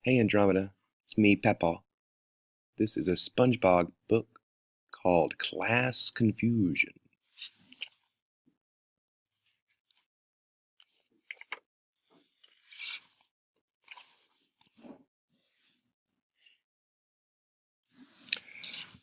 Hey Andromeda, it's me, Peppa. This is a Spongebob book called Class Confusion.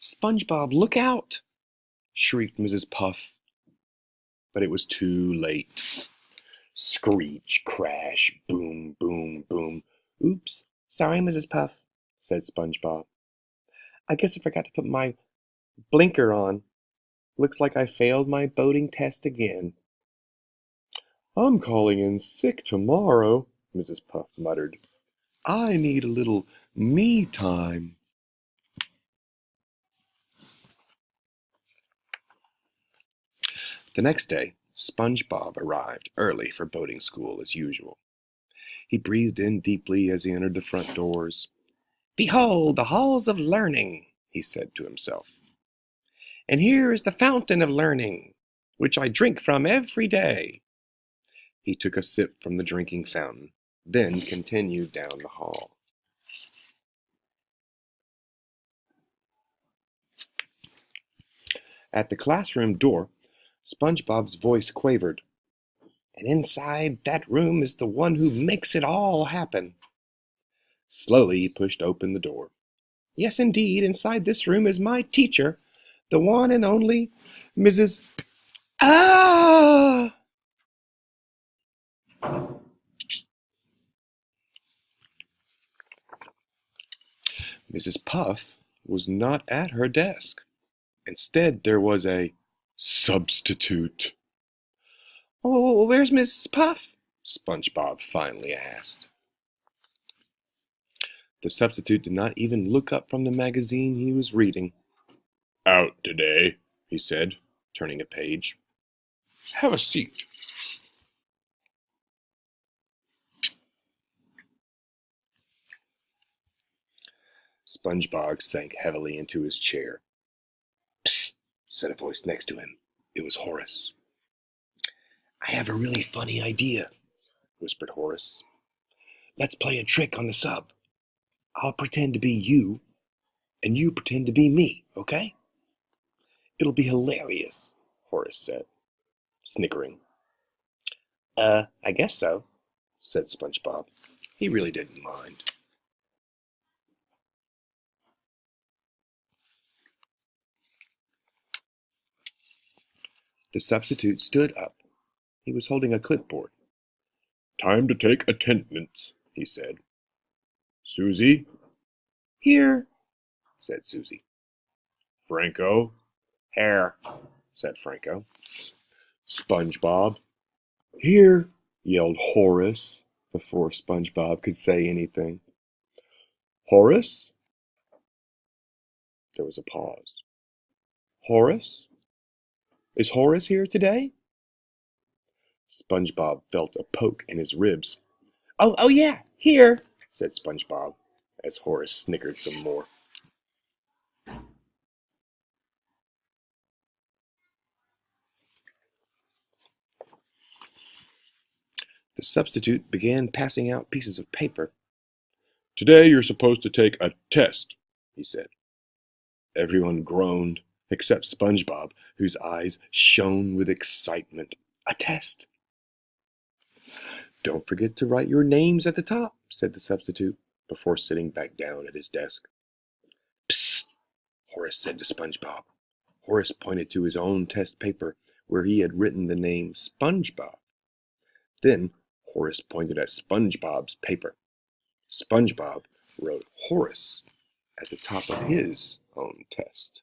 "SpongeBob, look out!" shrieked Mrs. Puff. But it was too late. Screech, crash, boom, boom, boom. "Oops, sorry, Mrs. Puff," said SpongeBob. "I guess I forgot to put my blinker on. Looks like I failed my boating test again." "I'm calling in sick tomorrow," Mrs. Puff muttered. "I need a little me time." The next day, SpongeBob arrived early for boating school as usual. He breathed in deeply as he entered the front doors. "Behold the halls of learning," he said to himself. "And here is the fountain of learning, which I drink from every day." He took a sip from the drinking fountain, then continued down the hall. At the classroom door, SpongeBob's voice quavered. "And inside that room is the one who makes it all happen." Slowly he pushed open the door. "Yes, indeed, inside this room is my teacher, the one and only Mrs. Ah!" Mrs. Puff was not at her desk. Instead, there was a substitute. "Oh, where's Mrs. Puff?" SpongeBob finally asked. The substitute did not even look up from the magazine he was reading. "Out today," he said, turning a page. "Have a seat." SpongeBob sank heavily into his chair. "Psst," said a voice next to him. It was Horace. "I have a really funny idea," whispered Horace. "Let's play a trick on the sub. I'll pretend to be you, and you pretend to be me, okay?" "It'll be hilarious," Horace said, snickering. I guess so," said SpongeBob. He really didn't mind. The substitute stood up. He was holding a clipboard. "Time to take attendance," he said. "Susie?" "Here," said Susie. "Franco?" "Here," said Franco. "SpongeBob?" "Here," yelled Horace before SpongeBob could say anything. "Horace?" There was a pause. "Horace? Is Horace here today?" SpongeBob felt a poke in his ribs. Oh yeah, here," said SpongeBob, as Horace snickered some more. The substitute began passing out pieces of paper. "Today you're supposed to take a test," he said. Everyone groaned, except SpongeBob, whose eyes shone with excitement. A test! "Don't forget to write your names at the top," said the substitute, before sitting back down at his desk. "Psst," Horace said to SpongeBob. Horace pointed to his own test paper, where he had written the name SpongeBob. Then Horace pointed at SpongeBob's paper. SpongeBob wrote Horace at the top of his own test.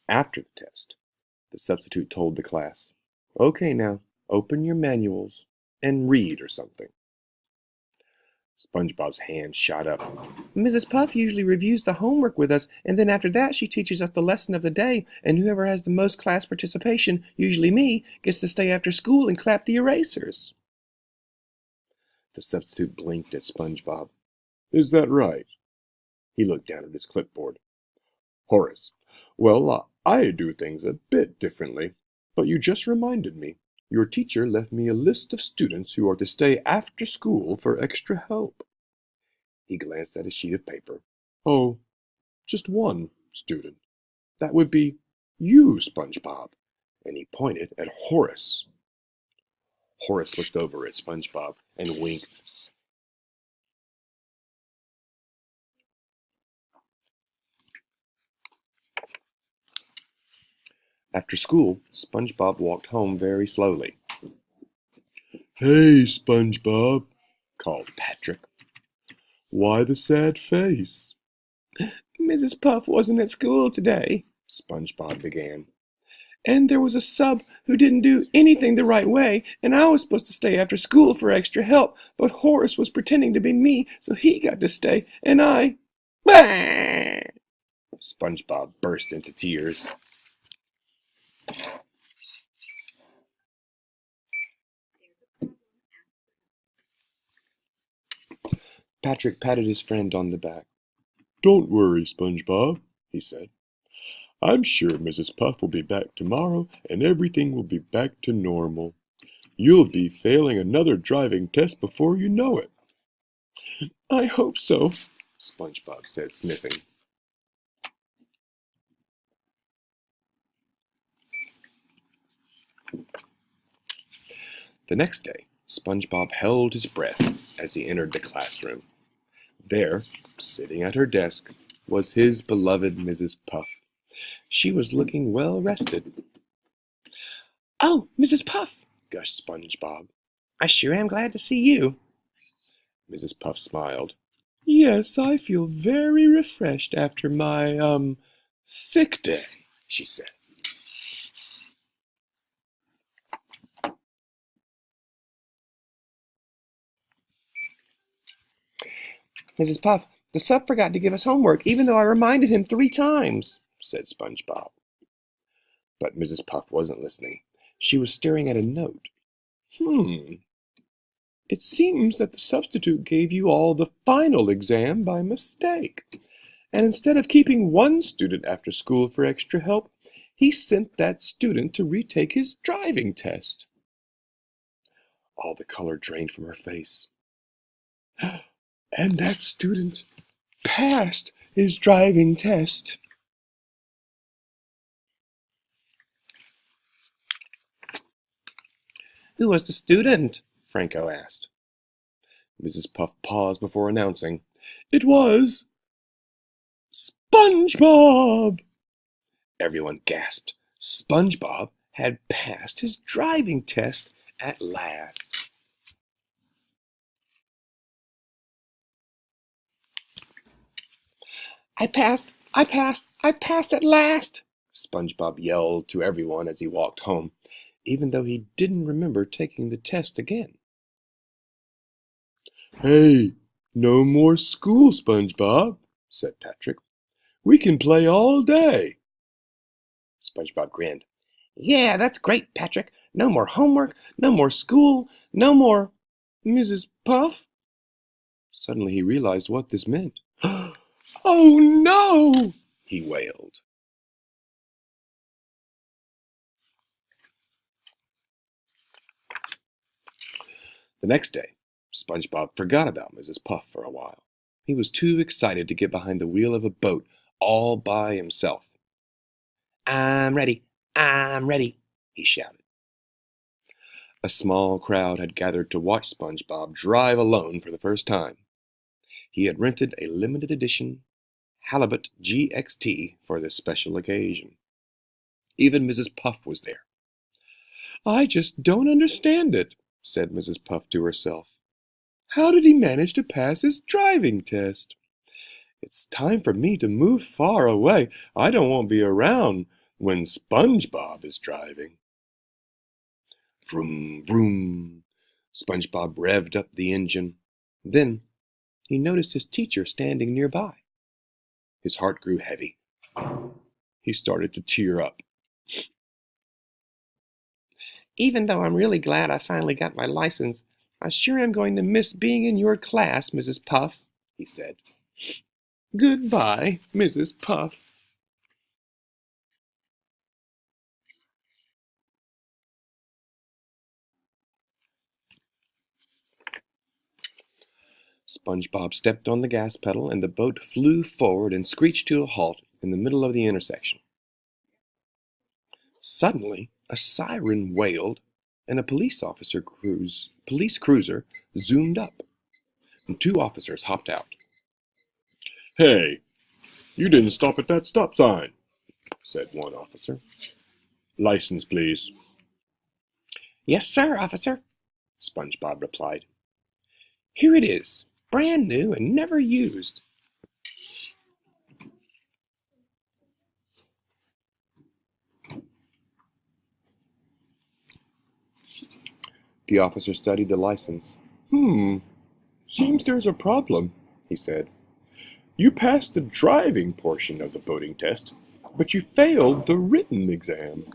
After the test, the substitute told the class, "Okay, now, open your manuals and read or something." SpongeBob's hand shot up. "Mrs. Puff usually reviews the homework with us, and then after that she teaches us the lesson of the day, and whoever has the most class participation, usually me, gets to stay after school and clap the erasers." The substitute blinked at SpongeBob. "Is that right?" He looked down at his clipboard. "Horace, well, I do things a bit differently. But you just reminded me. Your teacher left me a list of students who are to stay after school for extra help. He glanced at a sheet of paper. Oh, just one student. That would be you, SpongeBob. And he pointed at Horace. Horace looked over at SpongeBob and winked. After school, SpongeBob walked home very slowly. Hey, SpongeBob, called Patrick. Why the sad face? Mrs. Puff wasn't at school today, SpongeBob began. And there was a sub who didn't do anything the right way, and I was supposed to stay after school for extra help, but Horace was pretending to be me, so he got to stay, and I... Bah! SpongeBob burst into tears. Patrick patted his friend on the back. Don't worry, SpongeBob, he said. I'm sure Mrs. Puff will be back tomorrow and everything will be back to normal. You'll be failing another driving test before you know it. I hope so, SpongeBob said, sniffing. The next day, SpongeBob held his breath as he entered the classroom. There, sitting at her desk, was his beloved Mrs. Puff. She was looking well rested. Oh, Mrs. Puff, gushed SpongeBob. I sure am glad to see you. Mrs. Puff smiled. Yes, I feel very refreshed after my, sick day, she said. Mrs. Puff, the sub forgot to give us homework, even though I reminded him 3 times, said SpongeBob. But Mrs. Puff wasn't listening. She was staring at a note. It seems that the substitute gave you all the final exam by mistake. And instead of keeping one student after school for extra help, he sent that student to retake his driving test. All the color drained from her face. And that student passed his driving test. Who was the student? Franco asked. Mrs. Puff paused before announcing, It was SpongeBob! Everyone gasped. SpongeBob had passed his driving test at last. I passed at last, SpongeBob yelled to everyone as he walked home, even though he didn't remember taking the test again. Hey, no more school, SpongeBob, said Patrick. We can play all day. SpongeBob grinned. Yeah, that's great, Patrick. No more homework, no more school, no more... Mrs. Puff? Suddenly he realized what this meant. Oh, no! He wailed. The next day, SpongeBob forgot about Mrs. Puff for a while. He was too excited to get behind the wheel of a boat all by himself. I'm ready, he shouted. A small crowd had gathered to watch SpongeBob drive alone for the first time. He had rented a limited edition Halibut GXT for this special occasion. Even Mrs. Puff was there. I just don't understand it, said Mrs. Puff to herself. How did he manage to pass his driving test? It's time for me to move far away. I don't want to be around when SpongeBob is driving. Vroom, vroom. SpongeBob revved up the engine. Then he noticed his teacher standing nearby. His heart grew heavy. He started to tear up. Even though I'm really glad I finally got my license, I sure am going to miss being in your class, Mrs. Puff, he said. Goodbye, Mrs. Puff. SpongeBob stepped on the gas pedal, and the boat flew forward and screeched to a halt in the middle of the intersection. Suddenly, a siren wailed, and a police cruiser zoomed up, and two officers hopped out. "Hey, you didn't stop at that stop sign," said one officer. "License, please." "Yes, sir, officer," SpongeBob replied. "Here it is, brand new and never used." The officer studied the license. Seems there's a problem," he said. "You passed the driving portion of the boating test, but you failed the written exam."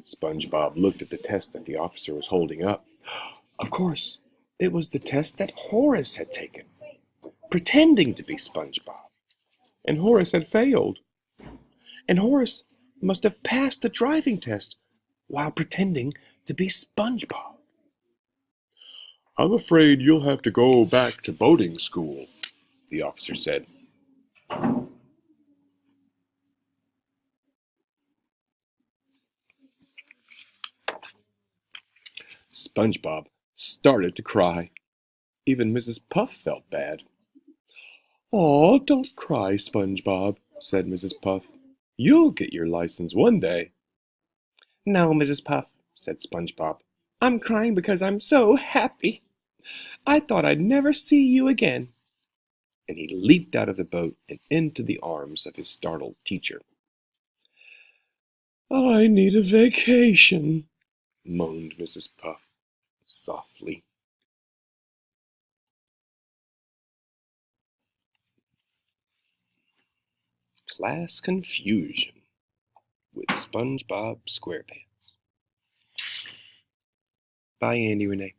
SpongeBob looked at the test that the officer was holding up. Of course, it was the test that Horace had taken, pretending to be SpongeBob. And Horace had failed. And Horace must have passed the driving test while pretending to be SpongeBob. "I'm afraid you'll have to go back to boating school," the officer said. SpongeBob started to cry. Even Mrs. Puff felt bad. "Aw, don't cry, SpongeBob," said Mrs. Puff. "You'll get your license one day." "No, Mrs. Puff," said SpongeBob. "I'm crying because I'm so happy. I thought I'd never see you again." And he leaped out of the boat and into the arms of his startled teacher. "I need a vacation," moaned Mrs. Puff softly. Class Confusion with SpongeBob SquarePants by Andy Renee.